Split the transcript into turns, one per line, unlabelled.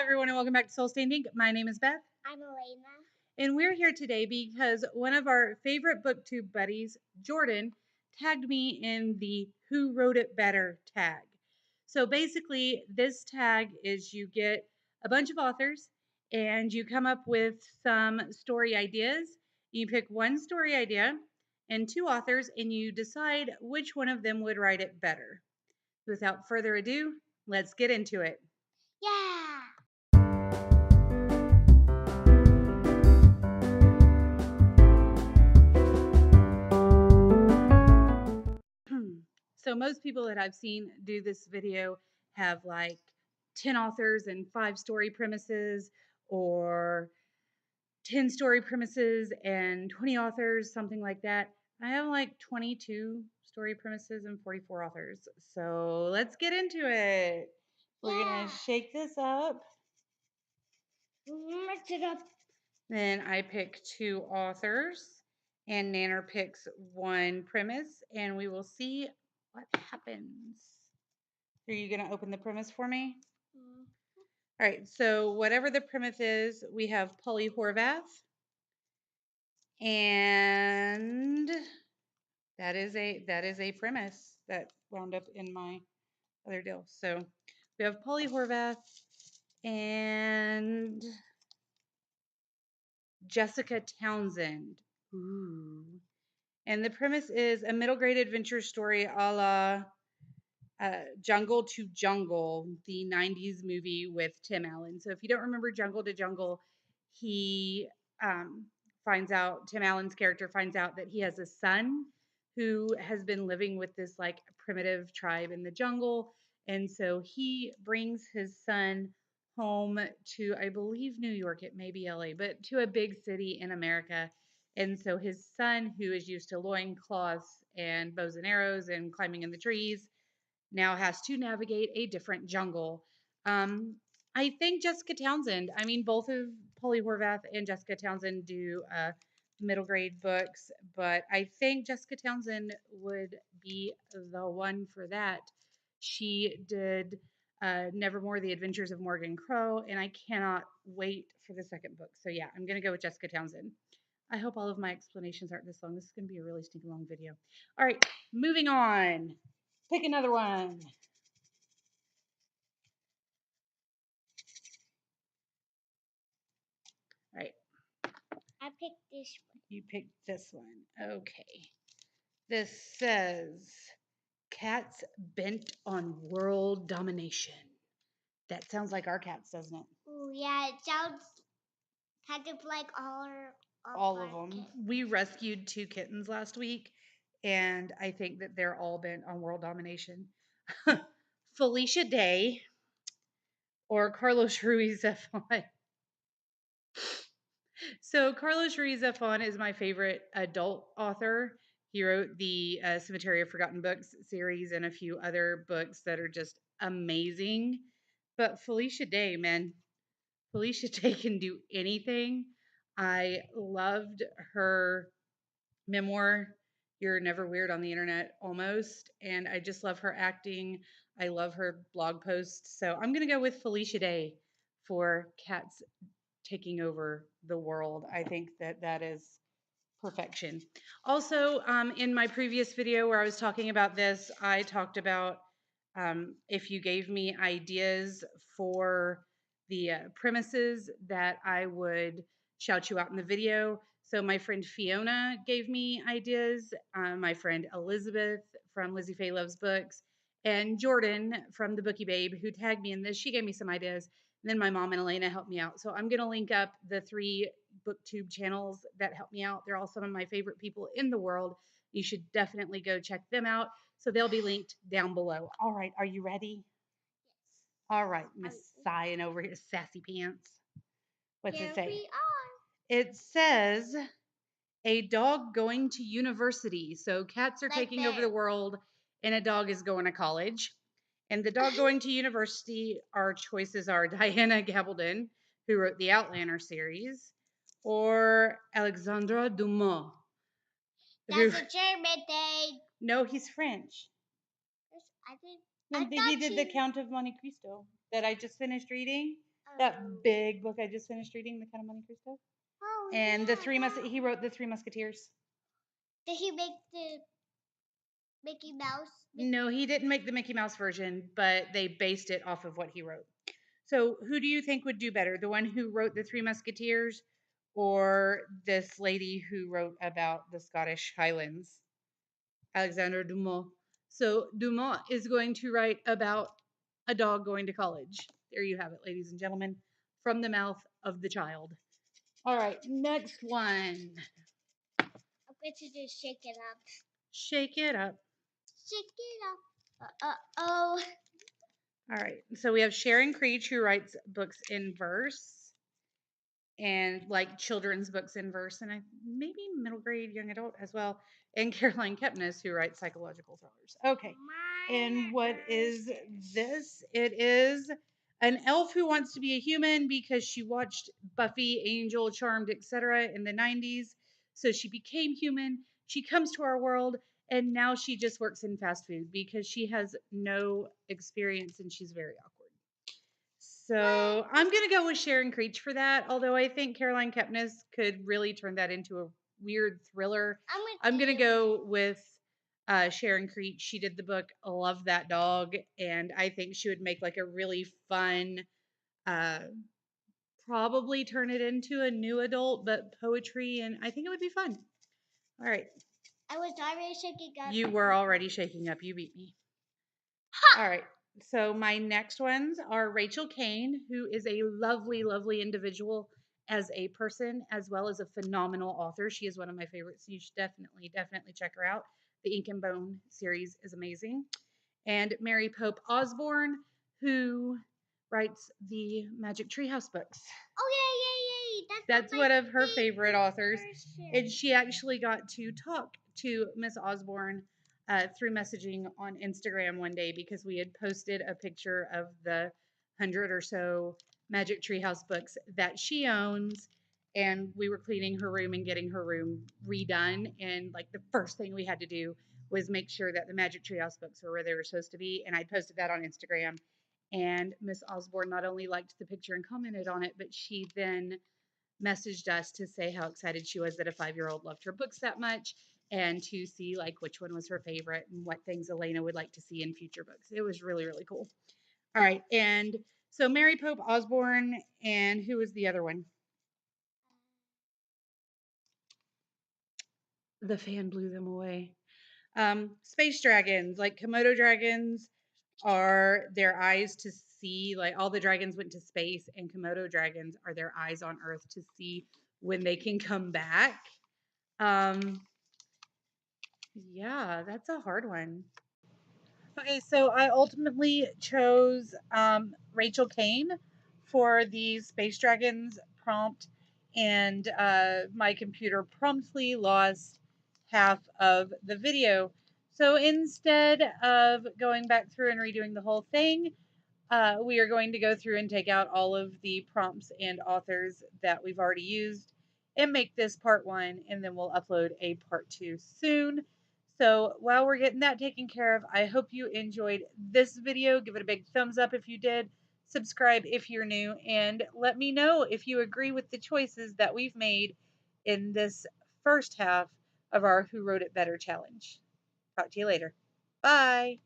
everyone, and welcome back to Soul Stained Ink. My name is Beth.
I'm Elena.
And we're here today because one of our favorite booktube buddies, Jordan, tagged me in the Who Wrote It Better tag. So basically, this tag is you get a bunch of authors and you come up with some story ideas. You pick one story idea and two authors, and you decide which one of them would write it better. Without further ado, let's get into it.
Yeah.
So most people that I've seen do this video have like 10 authors and 5 story premises, or 10 story premises and 20 authors, something like that. I have like 22 story premises and 44 authors. So let's get into it. We're going to shake this up.
Mix it up.
Then I pick 2 authors and Nanner picks 1 premise, and we will see what happens. Are you going to open the premise for me? All right, so whatever the premise is, we have Polly Horvath, and that is a premise that wound up in my other deal. So we have Polly Horvath and Jessica Townsend. Ooh. And the premise is a middle grade adventure story a la Jungle to Jungle, the 90s movie with Tim Allen. So if you don't remember Jungle to Jungle, he finds out, Tim Allen's character finds out that he has a son who has been living with this like primitive tribe in the jungle. And so he brings his son home to, I believe, New York, it may be LA, but to a big city in America. And so his son, who is used to loincloths and bows and arrows and climbing in the trees, now has to navigate a different jungle. I think Jessica Townsend, I mean, both of Polly Horvath and Jessica Townsend do middle grade books, but I think Jessica Townsend would be the one for that. She did Nevermore, The Adventures of Morgan Crow, and I cannot wait for the second book. So yeah, I'm going to go with Jessica Townsend. I hope all of my explanations aren't this long. This is going to be a really stinking long video. All right, moving on. Pick another one. All right.
I picked this one.
You picked this one. Okay. This says cats bent on world domination. That sounds like our cats, doesn't it?
Oh yeah, it sounds kind of like
all of them. We rescued 2 kittens last week, and I think that they're all bent on world domination. Felicia Day or Carlos Ruiz Zafón. So Carlos Ruiz Zafón is my favorite adult author. He wrote the Cemetery of Forgotten Books series and a few other books that are just amazing. But Felicia Day, man, Felicia Day can do anything. I loved her memoir, You're Never Weird on the Internet, almost. And I just love her acting. I love her blog posts. So I'm going to go with Felicia Day for Cats Taking Over the World. I think that that is perfection. Also, in my previous video where I was talking about this, I talked about if you gave me ideas for the premises that I would shout you out in the video. So my friend Fiona gave me ideas, my friend Elizabeth from Lizzie Faye Loves Books, and Jordan from the Bookie Babe, who tagged me in this, she gave me some ideas. And then my mom and Elena helped me out. So I'm going to link up the 3 booktube channels that help me out. They're all some of my favorite people in the world. You should definitely go check them out. So they'll be linked down below. All right, are you ready?
Yes.
All right, Miss Cyan over here, sassy pants. What's
Here
it say?
we are.
It says a dog going to university. So cats are
Like
taking over the world, and a dog is going to college. And the dog going to university, our choices are Diana Gabaldon, who wrote the Outlander series, or Alexandre Dumas.
That's a German thing.
No, he's French.
I think.
No, he did the Count of Monte Cristo that I just finished reading. That big book I just finished reading, The Count of Monte Cristo.
Oh,
And
yeah,
he wrote The Three Musketeers.
Did he make the Mickey Mouse?
No, he didn't make the Mickey Mouse version, but they based it off of what he wrote. So, who do you think would do better? The one who wrote The Three Musketeers or this lady who wrote about the Scottish Highlands, Alexander Dumas? So, Dumas is going to write about a dog going to college. There you have it, ladies and gentlemen, from the mouth of the child. All right, next one.
I'm going to just shake it up.
Shake it up.
Shake it up. Oh.
All right, so we have Sharon Creech, who writes books in verse and like children's books in verse, and maybe middle grade, young adult as well, and Caroline Kepnes, who writes psychological thrillers. Okay, and what is this? It is an elf who wants to be a human because she watched Buffy, Angel, Charmed, etc. in the 90s. So she became human. She comes to our world, and now she just works in fast food because she has no experience and she's very awkward. So I'm going to go with Sharon Creech for that, although I think Caroline Kepnes could really turn that into a weird thriller. I'm going to go with Sharon Creech. She did the book Love That Dog, and I think she would make like a really fun, uh, probably turn it into a new adult, but poetry, and I think it would be fun. All right.
I was already shaking up.
You were already shaking up. You beat me. All right. So my next ones are Rachel Kane, who is a lovely, lovely individual as a person, as well as a phenomenal author. She is one of my favorites. You should definitely, definitely check her out. The Ink and Bone series is amazing. And Mary Pope Osborne, who writes the Magic Treehouse books.
Oh, yay.
That's one of her favorite authors. And she actually got to talk to Miss Osborne through messaging on Instagram one day because we had posted a picture of the 100 or so Magic Treehouse books that she owns. And we were cleaning her room and getting her room redone. And like the first thing we had to do was make sure that the Magic Treehouse books were where they were supposed to be. And I posted that on Instagram. And Miss Osborne not only liked the picture and commented on it, but she then messaged us to say how excited she was that a 5-year-old loved her books that much and to see like which one was her favorite and what things Elena would like to see in future books. It was really, really cool. All right. And so Mary Pope Osborne, and who was the other one? The fan blew them away. Space dragons, like Komodo dragons are their eyes to see, like all the dragons went to space, and Komodo dragons are their eyes on Earth to see when they can come back. Yeah, that's a hard one. Okay, so I ultimately chose Rachel Kane for the Space Dragons prompt, and my computer promptly lost half of the video. So instead of going back through and redoing the whole thing, we are going to go through and take out all of the prompts and authors that we've already used and make this part 1, and then we'll upload a part 2 soon. So while we're getting that taken care of, I hope you enjoyed this video. Give it a big thumbs up if you did. Subscribe if you're new, and let me know if you agree with the choices that we've made in this first half of our Who Wrote It Better challenge. Talk to you later. Bye.